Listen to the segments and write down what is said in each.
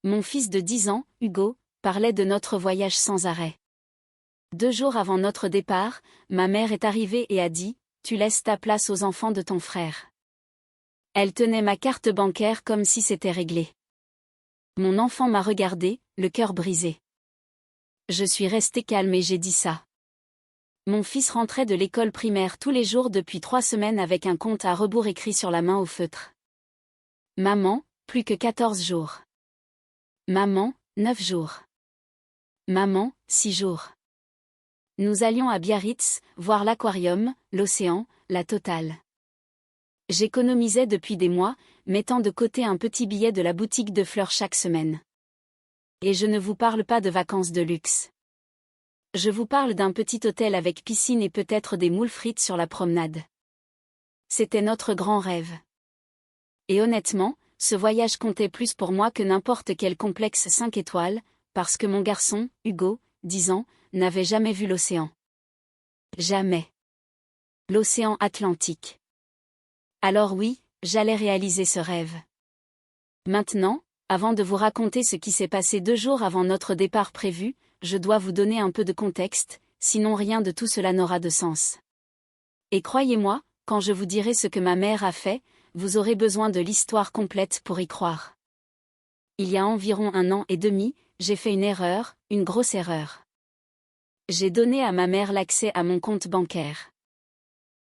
Mon fils de 10 ans, Hugo, parlait de notre voyage sans arrêt. 2 jours avant notre départ, ma mère est arrivée et a dit « Tu laisses ta place aux enfants de ton frère ». Elle tenait ma carte bancaire comme si c'était réglé. Mon enfant m'a regardé, le cœur brisé. Je suis restée calme et j'ai dit ça. Mon fils rentrait de l'école primaire tous les jours depuis 3 semaines avec un compte à rebours écrit sur la main au feutre. Maman, plus que 14 jours. Maman, 9 jours. Maman, 6 jours. Nous allions à Biarritz, voir l'aquarium, l'océan, la totale. J'économisais depuis des mois, mettant de côté un petit billet de la boutique de fleurs chaque semaine. Et je ne vous parle pas de vacances de luxe. Je vous parle d'un petit hôtel avec piscine et peut-être des moules frites sur la promenade. C'était notre grand rêve. Et honnêtement, ce voyage comptait plus pour moi que n'importe quel complexe 5 étoiles, parce que mon garçon, Hugo, 10 ans, n'avait jamais vu l'océan. Jamais. L'océan Atlantique. Alors oui, j'allais réaliser ce rêve. Maintenant, avant de vous raconter ce qui s'est passé 2 jours avant notre départ prévu, je dois vous donner un peu de contexte, sinon rien de tout cela n'aura de sens. Et croyez-moi, quand je vous dirai ce que ma mère a fait, vous aurez besoin de l'histoire complète pour y croire. Il y a environ 1 an et demi, j'ai fait une erreur, une grosse erreur. J'ai donné à ma mère l'accès à mon compte bancaire.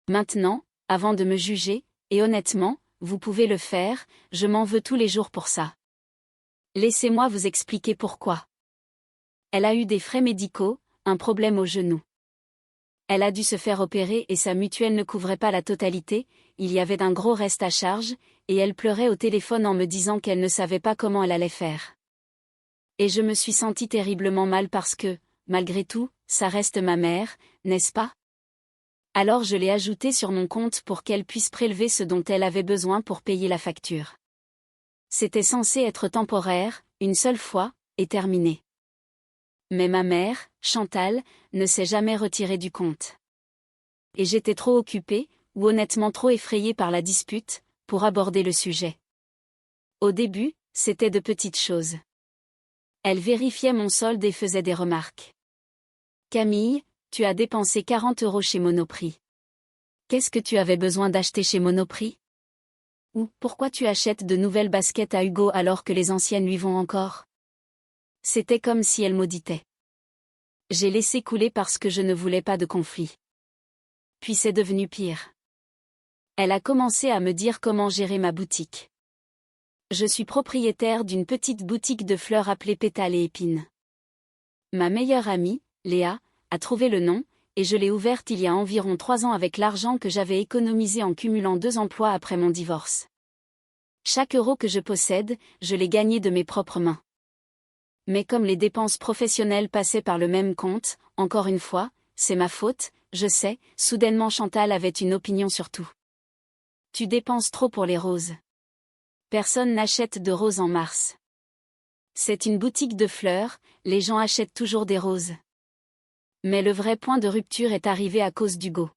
Maintenant, avant de me juger, et honnêtement, vous pouvez le faire, je m'en veux tous les jours pour ça. Laissez-moi vous expliquer pourquoi. Elle a eu des frais médicaux, un problème au genou. Elle a dû se faire opérer et sa mutuelle ne couvrait pas la totalité, il y avait d'un gros reste à charge, et elle pleurait au téléphone en me disant qu'elle ne savait pas comment elle allait faire. Et je me suis sentie terriblement mal parce que, malgré tout, ça reste ma mère, n'est-ce pas? Alors je l'ai ajoutée sur mon compte pour qu'elle puisse prélever ce dont elle avait besoin pour payer la facture. C'était censé être temporaire, une seule fois, et terminé. Mais ma mère, Chantal, ne s'est jamais retirée du compte. Et j'étais trop occupée, ou honnêtement trop effrayée par la dispute, pour aborder le sujet. Au début, c'était de petites choses. Elle vérifiait mon solde et faisait des remarques. Camille, tu as dépensé 40 € chez Monoprix. Qu'est-ce que tu avais besoin d'acheter chez Monoprix? Ou pourquoi tu achètes de nouvelles baskets à Hugo alors que les anciennes lui vont encore? C'était comme si elle m'auditait. J'ai laissé couler parce que je ne voulais pas de conflit. Puis c'est devenu pire. Elle a commencé à me dire comment gérer ma boutique. Je suis propriétaire d'une petite boutique de fleurs appelée Pétales et Épines. Ma meilleure amie, Léa, a trouvé le nom, et je l'ai ouverte il y a environ 3 ans avec l'argent que j'avais économisé en cumulant 2 emplois après mon divorce. Chaque euro que je possède, je l'ai gagné de mes propres mains. Mais comme les dépenses professionnelles passaient par le même compte, encore une fois, c'est ma faute, je sais, soudainement Chantal avait une opinion sur tout. Tu dépenses trop pour les roses. Personne n'achète de roses en mars. C'est une boutique de fleurs, les gens achètent toujours des roses. Mais le vrai point de rupture est arrivé à cause d'Hugo.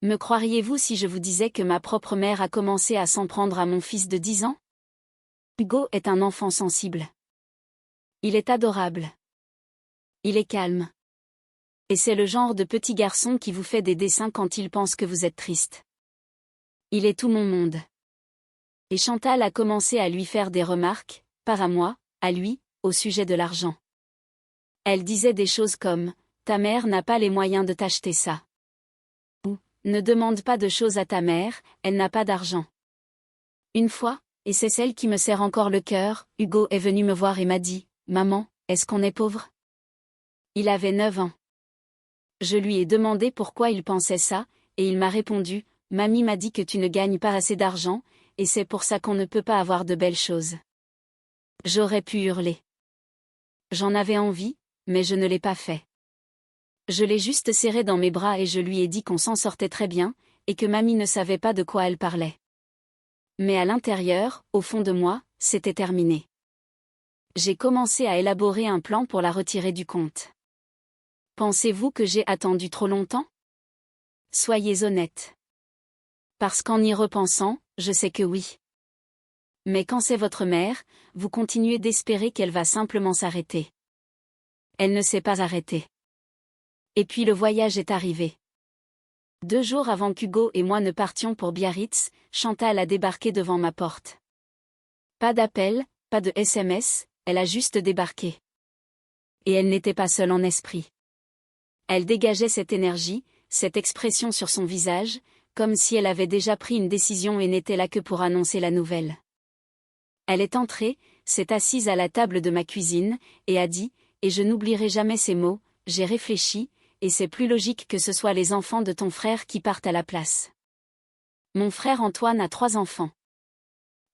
Me croiriez-vous si je vous disais que ma propre mère a commencé à s'en prendre à mon fils de 10 ans? Hugo est un enfant sensible. Il est adorable. Il est calme. Et c'est le genre de petit garçon qui vous fait des dessins quand il pense que vous êtes triste. Il est tout mon monde. Et Chantal a commencé à lui faire des remarques, pas à moi, à lui, au sujet de l'argent. Elle disait des choses comme « Ta mère n'a pas les moyens de t'acheter ça ». Ou « Ne demande pas de choses à ta mère, elle n'a pas d'argent ». Une fois, et c'est celle qui me serre encore le cœur, Hugo est venu me voir et m'a dit « Maman, est-ce qu'on est pauvre ?» Il avait 9 ans. Je lui ai demandé pourquoi il pensait ça, et il m'a répondu « Mamie m'a dit que tu ne gagnes pas assez d'argent, et c'est pour ça qu'on ne peut pas avoir de belles choses. » J'aurais pu hurler. J'en avais envie, mais je ne l'ai pas fait. Je l'ai juste serré dans mes bras et je lui ai dit qu'on s'en sortait très bien, et que mamie ne savait pas de quoi elle parlait. Mais à l'intérieur, au fond de moi, c'était terminé. J'ai commencé à élaborer un plan pour la retirer du compte. Pensez-vous que j'ai attendu trop longtemps? Soyez honnête. Parce qu'en y repensant, je sais que oui. Mais quand c'est votre mère, vous continuez d'espérer qu'elle va simplement s'arrêter. Elle ne s'est pas arrêtée. Et puis le voyage est arrivé. 2 jours avant qu'Hugo et moi ne partions pour Biarritz, Chantal a débarqué devant ma porte. Pas d'appel, pas de SMS, elle a juste débarqué. Et elle n'était pas seule en esprit. Elle dégageait cette énergie, cette expression sur son visage, comme si elle avait déjà pris une décision et n'était là que pour annoncer la nouvelle. Elle est entrée, s'est assise à la table de ma cuisine, et a dit, et je n'oublierai jamais ces mots, j'ai réfléchi, et c'est plus logique que ce soit les enfants de ton frère qui partent à la place. Mon frère Antoine a 3 enfants.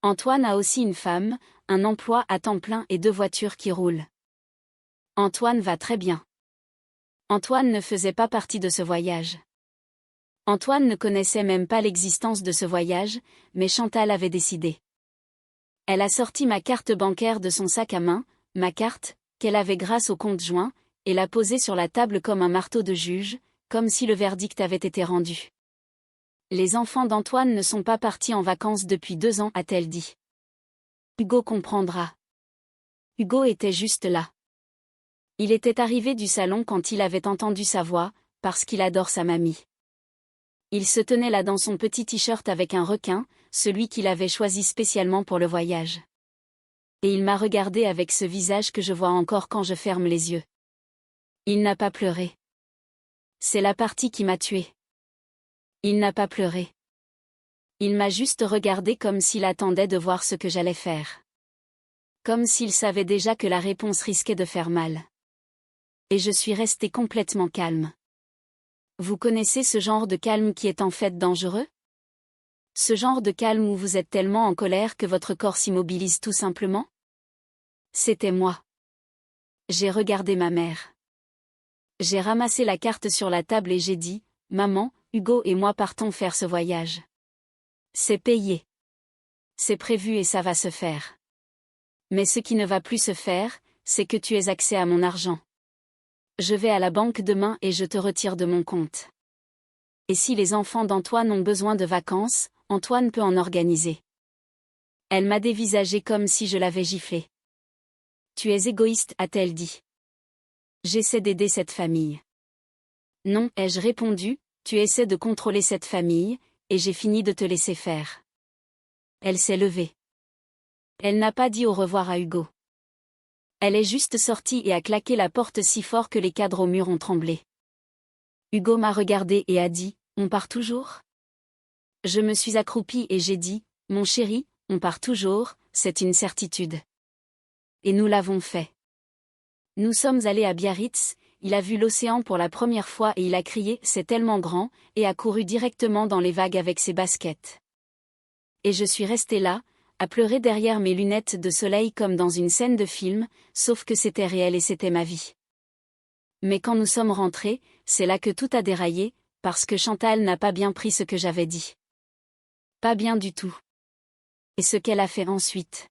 Antoine a aussi une femme, un emploi à temps plein et 2 voitures qui roulent. Antoine va très bien. Antoine ne faisait pas partie de ce voyage. Antoine ne connaissait même pas l'existence de ce voyage, mais Chantal avait décidé. Elle a sorti ma carte bancaire de son sac à main, ma carte, qu'elle avait grâce au compte joint, et l'a posée sur la table comme un marteau de juge, comme si le verdict avait été rendu. Les enfants d'Antoine ne sont pas partis en vacances depuis 2 ans, a-t-elle dit. Hugo comprendra. Hugo était juste là. Il était arrivé du salon quand il avait entendu sa voix, parce qu'il adore sa mamie. Il se tenait là dans son petit t-shirt avec un requin, celui qu'il avait choisi spécialement pour le voyage. Et il m'a regardé avec ce visage que je vois encore quand je ferme les yeux. Il n'a pas pleuré. C'est la partie qui m'a tué. Il n'a pas pleuré. Il m'a juste regardé comme s'il attendait de voir ce que j'allais faire. Comme s'il savait déjà que la réponse risquait de faire mal. Et je suis restée complètement calme. Vous connaissez ce genre de calme qui est en fait dangereux? Ce genre de calme où vous êtes tellement en colère que votre corps s'immobilise tout simplement? C'était moi. J'ai regardé ma mère. J'ai ramassé la carte sur la table et j'ai dit, « Maman, Hugo et moi partons faire ce voyage. C'est payé. C'est prévu et ça va se faire. Mais ce qui ne va plus se faire, c'est que tu aies accès à mon argent. Je vais à la banque demain et je te retire de mon compte. Et si les enfants d'Antoine ont besoin de vacances, Antoine peut en organiser. » Elle m'a dévisagé comme si je l'avais giflé. « Tu es égoïste, a-t-elle dit. J'essaie d'aider cette famille. » Non, ai-je répondu, tu essaies de contrôler cette famille, et j'ai fini de te laisser faire. Elle s'est levée. Elle n'a pas dit au revoir à Hugo. Elle est juste sortie et a claqué la porte si fort que les cadres au mur ont tremblé. Hugo m'a regardé et a dit, « On part toujours ?» Je me suis accroupie et j'ai dit, « Mon chéri, on part toujours, c'est une certitude. » Et nous l'avons fait. Nous sommes allés à Biarritz, il a vu l'océan pour la première fois et il a crié « C'est tellement grand » et a couru directement dans les vagues avec ses baskets. Et je suis restée là, à pleurer derrière mes lunettes de soleil comme dans une scène de film, sauf que c'était réel et c'était ma vie. Mais quand nous sommes rentrés, c'est là que tout a déraillé, parce que Chantal n'a pas bien pris ce que j'avais dit. Pas bien du tout. Et ce qu'elle a fait ensuite.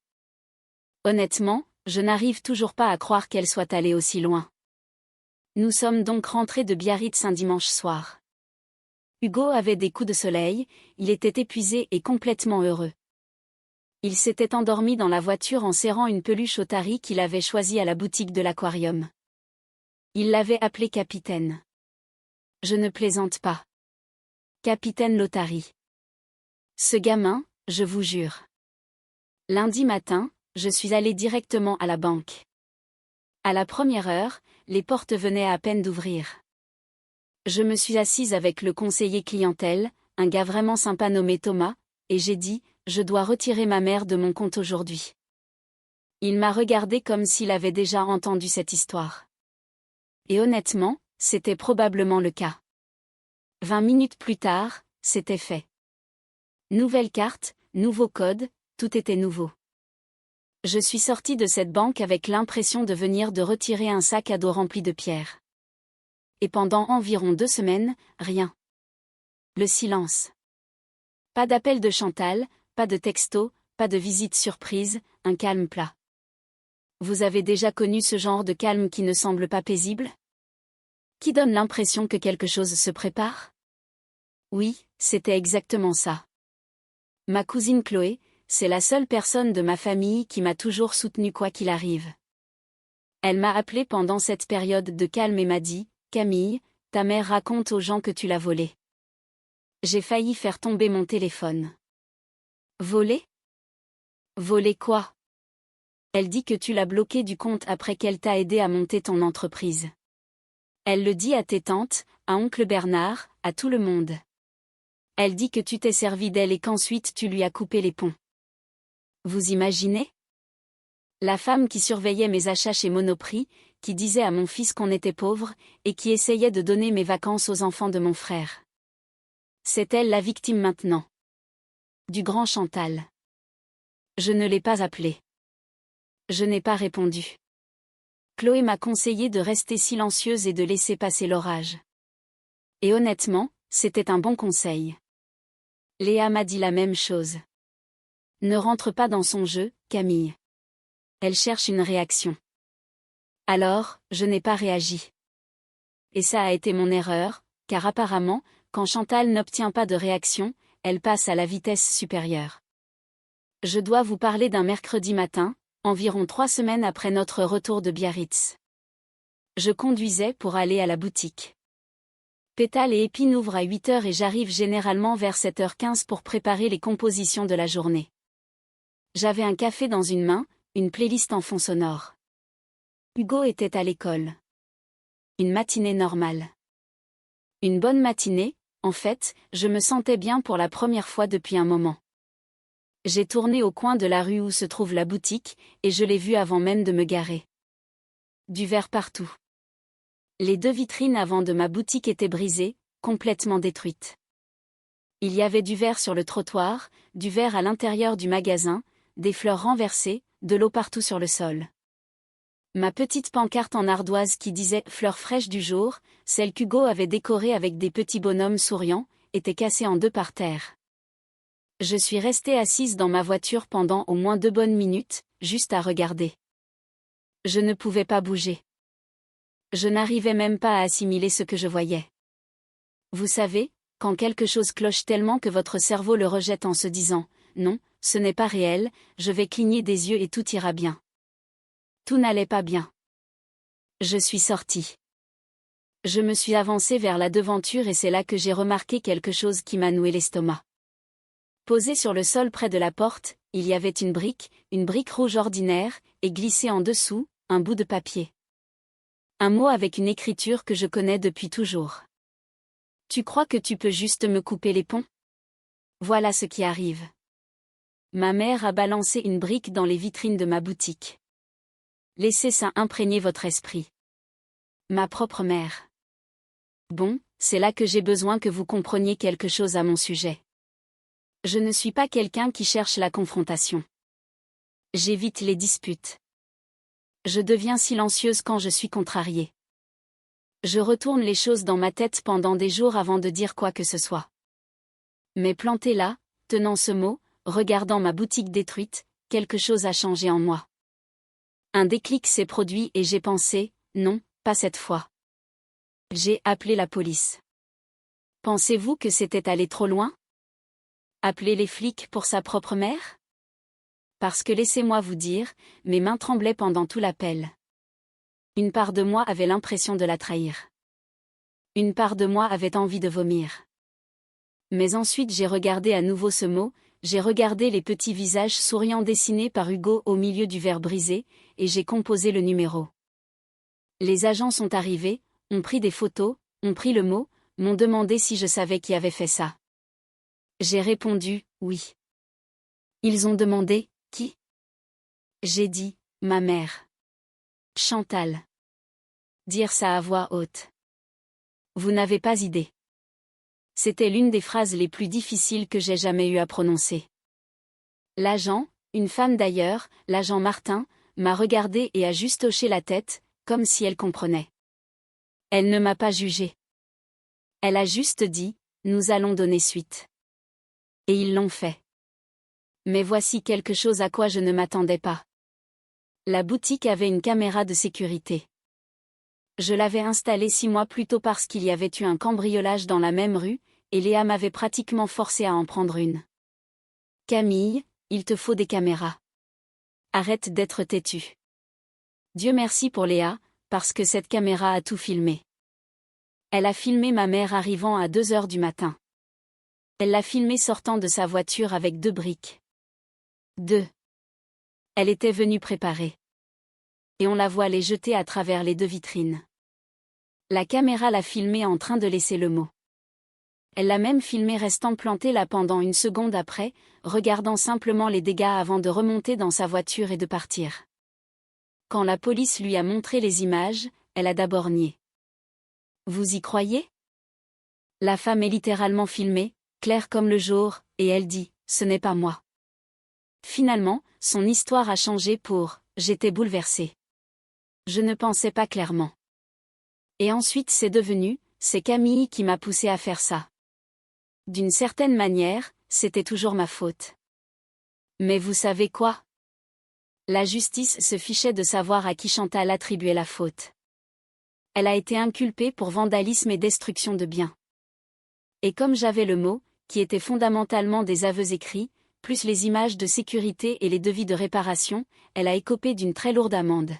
Honnêtement, je n'arrive toujours pas à croire qu'elle soit allée aussi loin. Nous sommes donc rentrés de Biarritz un dimanche soir. Hugo avait des coups de soleil, il était épuisé et complètement heureux. Il s'était endormi dans la voiture en serrant une peluche Otari qu'il avait choisie à la boutique de l'aquarium. Il l'avait appelé Capitaine. Je ne plaisante pas. Capitaine Lotari. Ce gamin, je vous jure. Lundi matin, je suis allée directement à la banque. À la première heure, les portes venaient à peine d'ouvrir. Je me suis assise avec le conseiller clientèle, un gars vraiment sympa nommé Thomas, et j'ai dit, je dois retirer ma mère de mon compte aujourd'hui. Il m'a regardé comme s'il avait déjà entendu cette histoire. Et honnêtement, c'était probablement le cas. 20 minutes plus tard, c'était fait. Nouvelle carte, nouveau code, tout était nouveau. Je suis sortie de cette banque avec l'impression de venir de retirer un sac à dos rempli de pierres. Et pendant environ 2 semaines, rien. Le silence. Pas d'appel de Chantal, pas de texto, pas de visite surprise, un calme plat. Vous avez déjà connu ce genre de calme qui ne semble pas paisible? Qui donne l'impression que quelque chose se prépare? Oui, c'était exactement ça. Ma cousine Chloé, c'est la seule personne de ma famille qui m'a toujours soutenue quoi qu'il arrive. Elle m'a appelé pendant cette période de calme et m'a dit, « Camille, ta mère raconte aux gens que tu l'as volé. » J'ai failli faire tomber mon téléphone. Volé? Volé quoi? Elle dit que tu l'as bloqué du compte après qu'elle t'a aidé à monter ton entreprise. Elle le dit à tes tantes, à oncle Bernard, à tout le monde. Elle dit que tu t'es servi d'elle et qu'ensuite tu lui as coupé les ponts. Vous imaginez? La femme qui surveillait mes achats chez Monoprix, qui disait à mon fils qu'on était pauvre, et qui essayait de donner mes vacances aux enfants de mon frère. C'est elle la victime maintenant. Du grand Chantal. Je ne l'ai pas appelée. Je n'ai pas répondu. Chloé m'a conseillé de rester silencieuse et de laisser passer l'orage. Et honnêtement, c'était un bon conseil. Léa m'a dit la même chose. Ne rentre pas dans son jeu, Camille. Elle cherche une réaction. Alors, je n'ai pas réagi. Et ça a été mon erreur, car apparemment, quand Chantal n'obtient pas de réaction, elle passe à la vitesse supérieure. Je dois vous parler d'un mercredi matin, environ 3 semaines après notre retour de Biarritz. Je conduisais pour aller à la boutique. Pétale et Épine ouvrent à 8h et j'arrive généralement vers 7h15 pour préparer les compositions de la journée. J'avais un café dans une main, une playlist en fond sonore. Hugo était à l'école. Une matinée normale. Une bonne matinée, en fait, je me sentais bien pour la première fois depuis un moment. J'ai tourné au coin de la rue où se trouve la boutique, et je l'ai vue avant même de me garer. Du verre partout. Les 2 vitrines avant de ma boutique étaient brisées, complètement détruites. Il y avait du verre sur le trottoir, du verre à l'intérieur du magasin, des fleurs renversées, de l'eau partout sur le sol. Ma petite pancarte en ardoise qui disait « Fleurs fraîches du jour », celle qu'Hugo avait décorée avec des petits bonhommes souriants, était cassée en 2 par terre. Je suis restée assise dans ma voiture pendant au moins 2 bonnes minutes, juste à regarder. Je ne pouvais pas bouger. Je n'arrivais même pas à assimiler ce que je voyais. Vous savez, quand quelque chose cloche tellement que votre cerveau le rejette en se disant « Non, ce n'est pas réel, je vais cligner des yeux et tout ira bien ». Tout n'allait pas bien. Je suis sortie. Je me suis avancée vers la devanture et c'est là que j'ai remarqué quelque chose qui m'a noué l'estomac. Posée sur le sol près de la porte, il y avait une brique rouge ordinaire, et glissé en dessous, un bout de papier. Un mot avec une écriture que je connais depuis toujours. Tu crois que tu peux juste me couper les ponts? Voilà ce qui arrive. Ma mère a balancé une brique dans les vitrines de ma boutique. Laissez ça imprégner votre esprit. Ma propre mère. Bon, c'est là que j'ai besoin que vous compreniez quelque chose à mon sujet. Je ne suis pas quelqu'un qui cherche la confrontation. J'évite les disputes. Je deviens silencieuse quand je suis contrariée. Je retourne les choses dans ma tête pendant des jours avant de dire quoi que ce soit. Mais plantée là, tenant ce mot, regardant ma boutique détruite, quelque chose a changé en moi. Un déclic s'est produit et j'ai pensé, non, pas cette fois. J'ai appelé la police. Pensez-vous que c'était aller trop loin? Appeler les flics pour sa propre mère? Parce que laissez-moi vous dire, mes mains tremblaient pendant tout l'appel. Une part de moi avait l'impression de la trahir. Une part de moi avait envie de vomir. Mais ensuite j'ai regardé à nouveau ce mot, j'ai regardé les petits visages souriants dessinés par Hugo au milieu du verre brisé, et j'ai composé le numéro. Les agents sont arrivés, ont pris des photos, ont pris le mot, m'ont demandé si je savais qui avait fait ça. J'ai répondu, oui. Ils ont demandé, qui? J'ai dit, ma mère. Chantal. Dire ça à voix haute. Vous n'avez pas idée. C'était l'une des phrases les plus difficiles que j'ai jamais eu à prononcer. L'agent, une femme d'ailleurs, l'agent Martin, m'a regardé et a juste hoché la tête, comme si elle comprenait. Elle ne m'a pas jugé. Elle a juste dit, nous allons donner suite. Et ils l'ont fait. Mais voici quelque chose à quoi je ne m'attendais pas. La boutique avait une caméra de sécurité. Je l'avais installée 6 mois plus tôt parce qu'il y avait eu un cambriolage dans la même rue, et Léa m'avait pratiquement forcé à en prendre une. Camille, Il te faut des caméras. Arrête d'être têtu. Dieu merci pour Léa, parce que cette caméra a tout filmé. Elle a filmé ma mère arrivant à 2 heures du matin. Elle l'a filmée sortant de sa voiture avec 2 briques. 2. Elle était venue préparer. Et on la voit les jeter à travers les 2 vitrines. La caméra l'a filmée en train de laisser le mot. Elle l'a même filmée restant plantée là pendant 1 seconde après, regardant simplement les dégâts avant de remonter dans sa voiture et de partir. Quand la police lui a montré les images, elle a d'abord nié. Vous y croyez? La femme est littéralement filmée, claire comme le jour, et elle dit « Ce n'est pas moi ». Finalement, son histoire a changé pour « J'étais bouleversée. Je ne pensais pas clairement. » Et ensuite c'est devenu « C'est Camille qui m'a poussé à faire ça. » D'une certaine manière, c'était toujours ma faute. Mais vous savez quoi? La justice se fichait de savoir à qui Chantal attribuait la faute. Elle a été inculpée pour vandalisme et destruction de biens. Et comme j'avais le mot, qui était fondamentalement des aveux écrits, plus les images de sécurité et les devis de réparation, elle a écopé d'une très lourde amende.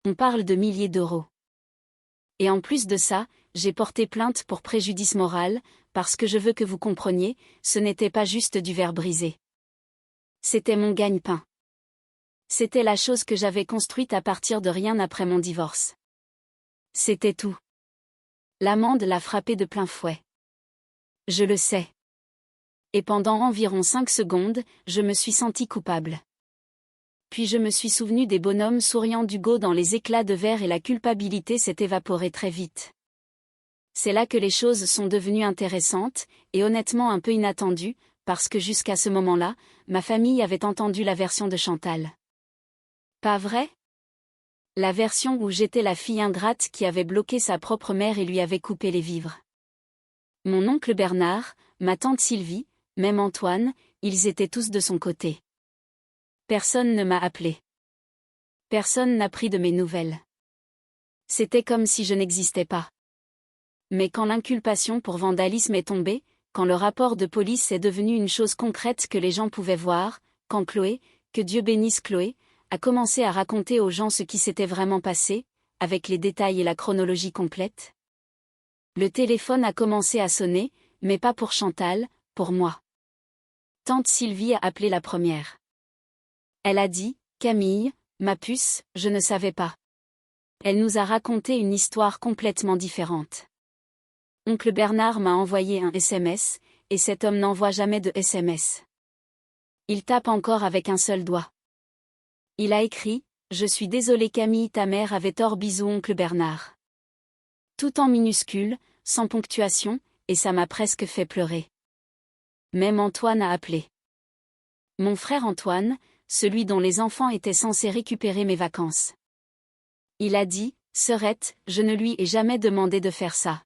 On parle de milliers d'euros. Et en plus de ça, j'ai porté plainte pour préjudice moral, parce que je veux que vous compreniez, ce n'était pas juste du verre brisé. C'était mon gagne-pain. C'était la chose que j'avais construite à partir de rien après mon divorce. C'était tout. L'amende l'a frappé de plein fouet. Je le sais. Et pendant environ 5 secondes, je me suis sentie coupable. Puis je me suis souvenu des bonhommes souriants d'Hugo dans les éclats de verre et la culpabilité s'est évaporée très vite. C'est là que les choses sont devenues intéressantes, et honnêtement un peu inattendues, parce que jusqu'à ce moment-là, ma famille avait entendu la version de Chantal. Pas vrai? La version où j'étais la fille ingrate qui avait bloqué sa propre mère et lui avait coupé les vivres. Mon oncle Bernard, ma tante Sylvie, même Antoine, ils étaient tous de son côté. Personne ne m'a appelé. Personne n'a pris de mes nouvelles. C'était comme si je n'existais pas. Mais quand l'inculpation pour vandalisme est tombée, quand le rapport de police est devenu une chose concrète que les gens pouvaient voir, quand Chloé, que Dieu bénisse Chloé, a commencé à raconter aux gens ce qui s'était vraiment passé, avec les détails et la chronologie complète. Le téléphone a commencé à sonner, mais pas pour Chantal, pour moi. Tante Sylvie a appelé la première. Elle a dit « Camille, ma puce, je ne savais pas. » Elle nous a raconté une histoire complètement différente. Oncle Bernard m'a envoyé un SMS, et cet homme n'envoie jamais de SMS. Il tape encore avec un seul doigt. Il a écrit « Je suis désolé Camille, ta mère avait tort, bisous oncle Bernard. » Tout en minuscules, sans ponctuation, et ça m'a presque fait pleurer. Même Antoine a appelé. Mon frère Antoine, celui dont les enfants étaient censés récupérer mes vacances. Il a dit « Sœurette, je ne lui ai jamais demandé de faire ça.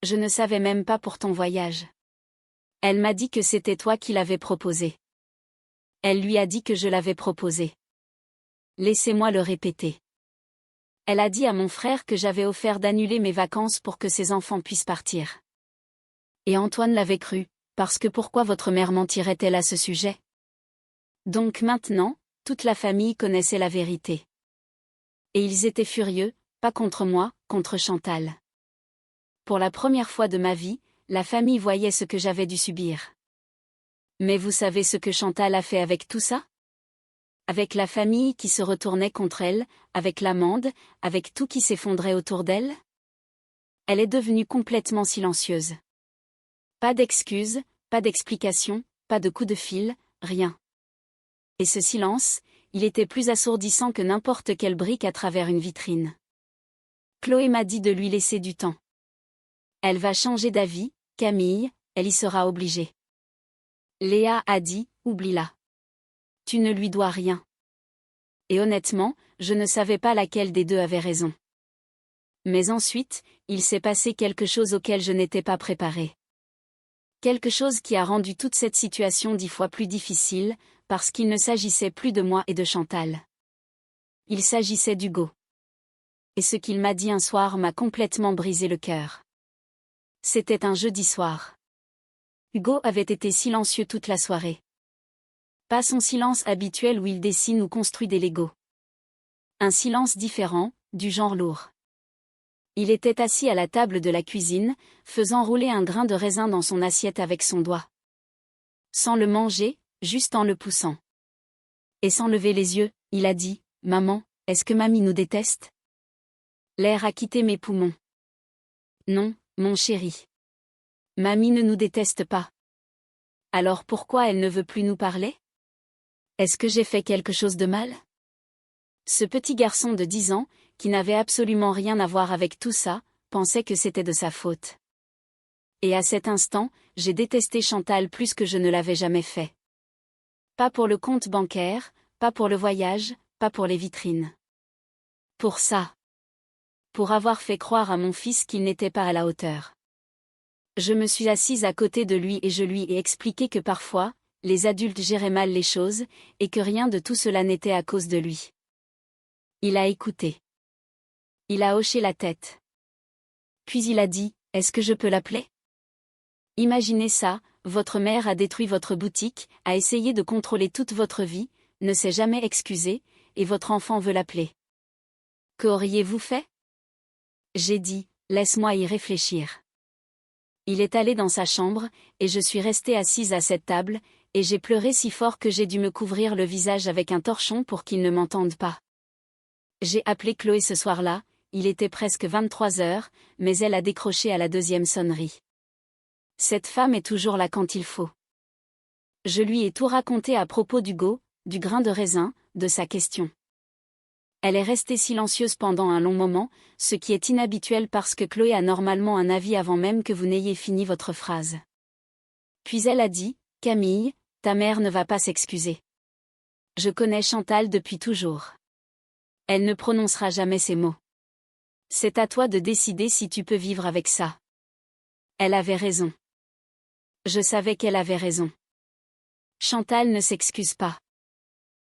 Je ne savais même pas pour ton voyage. Elle m'a dit que c'était toi qui l'avais proposé. » Elle lui a dit que je l'avais proposé. Laissez-moi le répéter. Elle a dit à mon frère que j'avais offert d'annuler mes vacances pour que ses enfants puissent partir. Et Antoine l'avait cru, parce que pourquoi votre mère mentirait-elle à ce sujet? Donc maintenant, toute la famille connaissait la vérité. Et ils étaient furieux, pas contre moi, contre Chantal. Pour la première fois de ma vie, la famille voyait ce que j'avais dû subir. Mais vous savez ce que Chantal a fait avec tout ça? Avec la famille qui se retournait contre elle, avec l'amende, avec tout qui s'effondrait autour d'elle? Elle est devenue complètement silencieuse. Pas d'excuses, pas d'explications, pas de coup de fil, rien. Et ce silence, il était plus assourdissant que n'importe quelle brique à travers une vitrine. Chloé m'a dit de lui laisser du temps. Elle va changer d'avis, Camille, elle y sera obligée. Léa a dit, oublie-la. Tu ne lui dois rien. Et honnêtement, je ne savais pas laquelle des deux avait raison. Mais ensuite, il s'est passé quelque chose auquel je n'étais pas préparée. Quelque chose qui a rendu toute cette situation 10 fois plus difficile, parce qu'il ne s'agissait plus de moi et de Chantal. Il s'agissait d'Hugo. Et ce qu'il m'a dit un soir m'a complètement brisé le cœur. C'était un jeudi soir. Hugo avait été silencieux toute la soirée. Pas son silence habituel où il dessine ou construit des Legos. Un silence différent, du genre lourd. Il était assis à la table de la cuisine, faisant rouler un grain de raisin dans son assiette avec son doigt. Sans le manger, juste en le poussant. Et sans lever les yeux, il a dit, « Maman, est-ce que mamie nous déteste ?» L'air a quitté mes poumons. Non, mon chéri. Mamie ne nous déteste pas. Alors pourquoi elle ne veut plus nous parler? Est-ce que j'ai fait quelque chose de mal? Ce petit garçon de 10 ans, qui n'avait absolument rien à voir avec tout ça, pensait que c'était de sa faute. Et à cet instant, j'ai détesté Chantal plus que je ne l'avais jamais fait. Pas pour le compte bancaire, pas pour le voyage, pas pour les vitrines. Pour ça. Pour avoir fait croire à mon fils qu'il n'était pas à la hauteur. Je me suis assise à côté de lui et je lui ai expliqué que parfois, les adultes géraient mal les choses, et que rien de tout cela n'était à cause de lui. Il a écouté. Il a hoché la tête. Puis il a dit, « Est-ce que je peux l'appeler ?» Imaginez ça, votre mère a détruit votre boutique, a essayé de contrôler toute votre vie, ne s'est jamais excusée, et votre enfant veut l'appeler. Qu'auriez-vous fait? J'ai dit, « Laisse-moi y réfléchir. » Il est allé dans sa chambre, et je suis restée assise à cette table, et j'ai pleuré si fort que j'ai dû me couvrir le visage avec un torchon pour qu'il ne m'entende pas. J'ai appelé Chloé ce soir-là, il était presque 23 heures, mais elle a décroché à la deuxième sonnerie. Cette femme est toujours là quand il faut. Je lui ai tout raconté à propos d'Hugo, du grain de raisin, de sa question. Elle est restée silencieuse pendant un long moment, ce qui est inhabituel parce que Chloé a normalement un avis avant même que vous n'ayez fini votre phrase. Puis elle a dit, « Camille, ta mère ne va pas s'excuser. Je connais Chantal depuis toujours. Elle ne prononcera jamais ces mots. C'est à toi de décider si tu peux vivre avec ça. » Elle avait raison. Je savais qu'elle avait raison. Chantal ne s'excuse pas.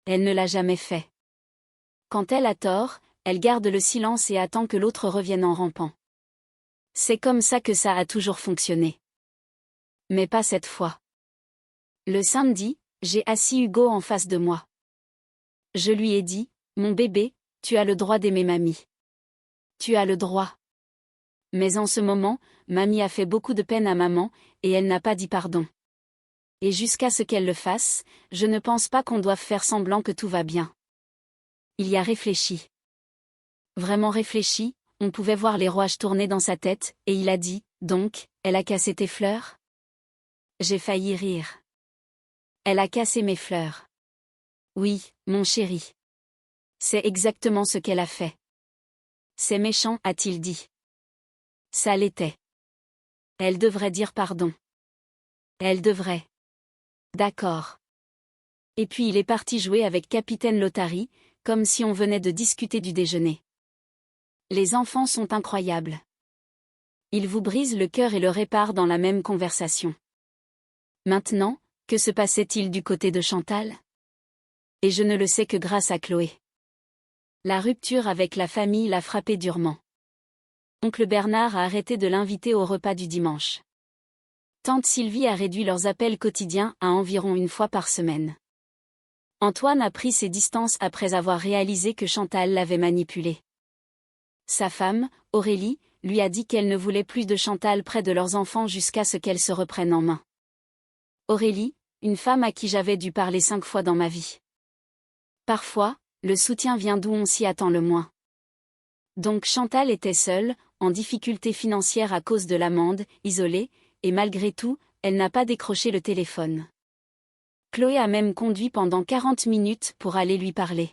Elle ne l'a jamais fait. Quand elle a tort, elle garde le silence et attend que l'autre revienne en rampant. C'est comme ça que ça a toujours fonctionné. Mais pas cette fois. Le samedi, j'ai assis Hugo en face de moi. Je lui ai dit, « Mon bébé, tu as le droit d'aimer mamie. Tu as le droit. » Mais en ce moment, mamie a fait beaucoup de peine à maman, et elle n'a pas dit pardon. Et jusqu'à ce qu'elle le fasse, je ne pense pas qu'on doive faire semblant que tout va bien. Il y a réfléchi. Vraiment réfléchi, on pouvait voir les rouages tourner dans sa tête, et il a dit, « Donc, elle a cassé tes fleurs ?» J'ai failli rire. Elle a cassé mes fleurs. Oui, mon chéri. C'est exactement ce qu'elle a fait. C'est méchant, a-t-il dit. Ça l'était. Elle devrait dire pardon. Elle devrait. D'accord. Et puis il est parti jouer avec Capitaine Lothari, comme si on venait de discuter du déjeuner. Les enfants sont incroyables. Ils vous brisent le cœur et le réparent dans la même conversation. Maintenant, que se passait-il du côté de Chantal? Et je ne le sais que grâce à Chloé. La rupture avec la famille l'a frappé durement. Oncle Bernard a arrêté de l'inviter au repas du dimanche. Tante Sylvie a réduit leurs appels quotidiens à environ une fois par semaine. Antoine a pris ses distances après avoir réalisé que Chantal l'avait manipulé. Sa femme, Aurélie, lui a dit qu'elle ne voulait plus de Chantal près de leurs enfants jusqu'à ce qu'elle se reprenne en main. Aurélie, une femme à qui j'avais dû parler 5 fois dans ma vie. Parfois, le soutien vient d'où on s'y attend le moins. Donc Chantal était seule, en difficulté financière à cause de l'amende, isolée, et malgré tout, elle n'a pas décroché le téléphone. Chloé a même conduit pendant 40 minutes pour aller lui parler.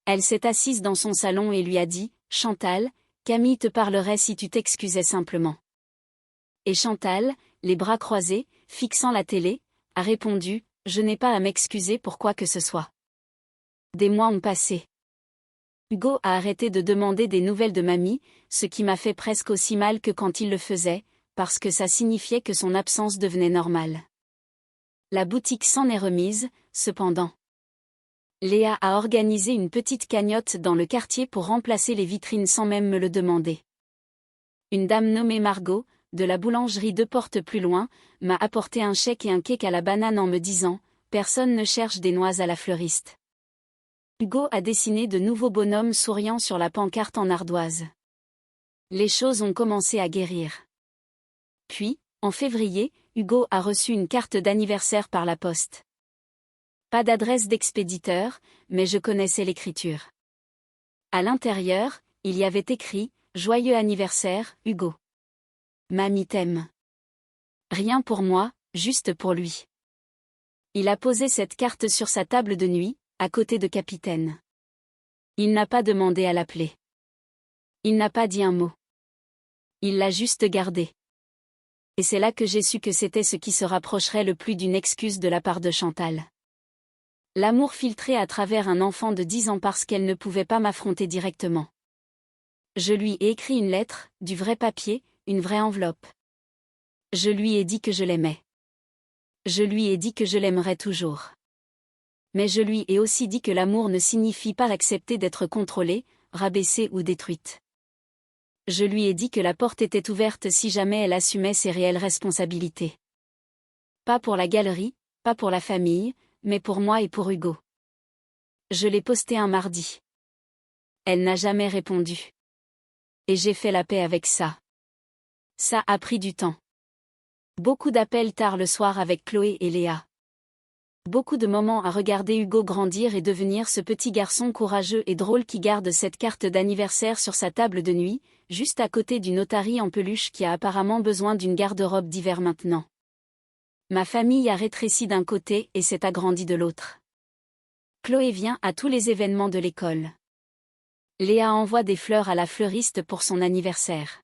Elle s'est assise dans son salon et lui a dit, « Chantal, Camille te parlerait si tu t'excusais simplement. » Et Chantal, les bras croisés, fixant la télé, a répondu, « Je n'ai pas à m'excuser pour quoi que ce soit. » Des mois ont passé. Hugo a arrêté de demander des nouvelles de mamie, ce qui m'a fait presque aussi mal que quand il le faisait, parce que ça signifiait que son absence devenait normale. La boutique s'en est remise, cependant. Léa a organisé une petite cagnotte dans le quartier pour remplacer les vitrines sans même me le demander. Une dame nommée Margot, de la boulangerie 2 portes plus loin, m'a apporté un chèque et un cake à la banane en me disant « personne ne cherche des noix à la fleuriste. Hugo a dessiné de nouveaux bonhommes souriants sur la pancarte en ardoise. Les choses ont commencé à guérir. Puis, en février, Hugo a reçu une carte d'anniversaire par la poste. Pas d'adresse d'expéditeur, mais je connaissais l'écriture. À l'intérieur, il y avait écrit « Joyeux anniversaire, Hugo. Mamie t'aime. » Rien pour moi, juste pour lui. Il a posé cette carte sur sa table de nuit, à côté de Capitaine. Il n'a pas demandé à l'appeler. Il n'a pas dit un mot. Il l'a juste gardée. Et c'est là que j'ai su que c'était ce qui se rapprocherait le plus d'une excuse de la part de Chantal. L'amour filtré à travers un enfant de 10 ans parce qu'elle ne pouvait pas m'affronter directement. Je lui ai écrit une lettre, du vrai papier, une vraie enveloppe. Je lui ai dit que je l'aimais. Je lui ai dit que je l'aimerais toujours. Mais je lui ai aussi dit que l'amour ne signifie pas accepter d'être contrôlée, rabaissée ou détruite. Je lui ai dit que la porte était ouverte si jamais elle assumait ses réelles responsabilités. Pas pour la galerie, pas pour la famille, mais pour moi et pour Hugo. Je l'ai posté un mardi. Elle n'a jamais répondu. Et j'ai fait la paix avec ça. Ça a pris du temps. Beaucoup d'appels tard le soir avec Chloé et Léa. Beaucoup de moments à regarder Hugo grandir et devenir ce petit garçon courageux et drôle qui garde cette carte d'anniversaire sur sa table de nuit, juste à côté d'une otarie en peluche qui a apparemment besoin d'une garde-robe d'hiver maintenant. Ma famille a rétréci d'un côté et s'est agrandie de l'autre. Chloé vient à tous les événements de l'école. Léa envoie des fleurs à la fleuriste pour son anniversaire.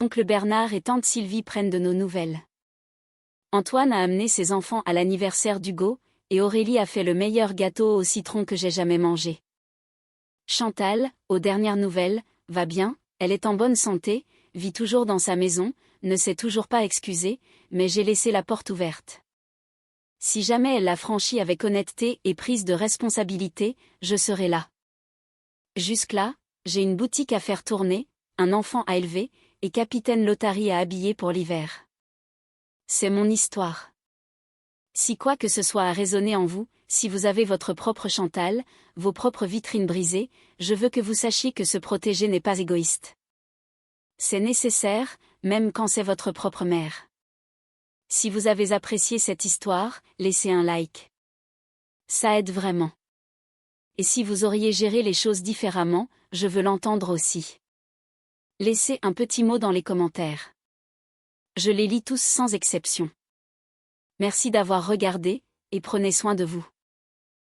Oncle Bernard et tante Sylvie prennent de nos nouvelles. Antoine a amené ses enfants à l'anniversaire d'Hugo, et Aurélie a fait le meilleur gâteau au citron que j'ai jamais mangé. Chantal, aux dernières nouvelles, va bien, elle est en bonne santé, vit toujours dans sa maison, ne s'est toujours pas excusée, mais j'ai laissé la porte ouverte. Si jamais elle l'a franchie avec honnêteté et prise de responsabilité, je serai là. Jusque-là, j'ai une boutique à faire tourner, un enfant à élever, et Capitaine Lotari à habiller pour l'hiver. C'est mon histoire. Si quoi que ce soit a résonné en vous, si vous avez votre propre Chantal, vos propres vitrines brisées, je veux que vous sachiez que se protéger n'est pas égoïste. C'est nécessaire, même quand c'est votre propre mère. Si vous avez apprécié cette histoire, laissez un like. Ça aide vraiment. Et si vous auriez géré les choses différemment, je veux l'entendre aussi. Laissez un petit mot dans les commentaires. Je les lis tous sans exception. Merci d'avoir regardé, et prenez soin de vous.